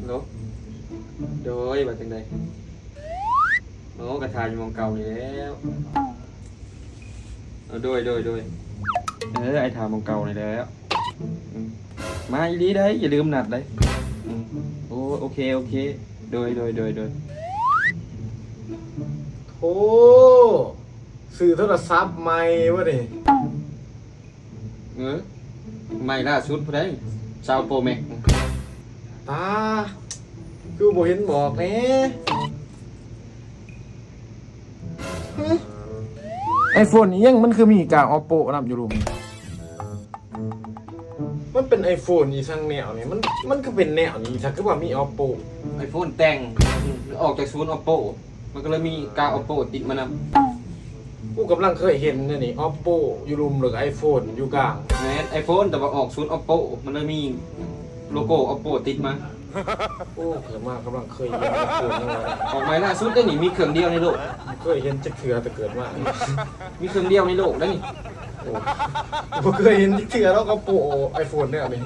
โลโดยว่าจังไดโอ้กระทายอยู่มองเก่าอยู่แล้วโดยไอ้ทามองเก่านี่แล้วมาอีดีได้อย่าลืมนัดเลยโอเคโดยโอ้สื่อโทรศัพท์ใหม่วะนี่ ไม่ล่าสุดพอได้ชาวโปรแม็ก ตาคือบ่เห็นบอกแน่ไอโฟนนี้ยังมันคือมีกาก Oppo นำอยู่รุมมันเป็น iPhone อีทั้งแนวนี่มันก็เป็นแนวนี้ถ้าคือว่ามี Oppo ไอโฟนแต่งออกจากศูนย์ Oppo มันก็เลยมีกา Oppo ติดมานำกูกำลังเคยเห็นนี่ Oppo อยู่รุมหรือ iPhone อยู่กลาง แม้ไอโฟนแต่ว่าออกศูนย์ Oppo มันเลยมีโลโก้ Oppo ติดมา โอ้เกิดมากำลังเคยเห็น iPhone นี่ว่า ออกใหม่ล่าสุดได้นี่มีเครื่องเดียวในโลก เคยเห็นจักเทื่อแต่เกิดมา มีเครื่องเดียวในโลกได้นี่ โอ้บ่เคยเห็นจักเทื่อแล้ว Oppo iPhone เนี่ยนี่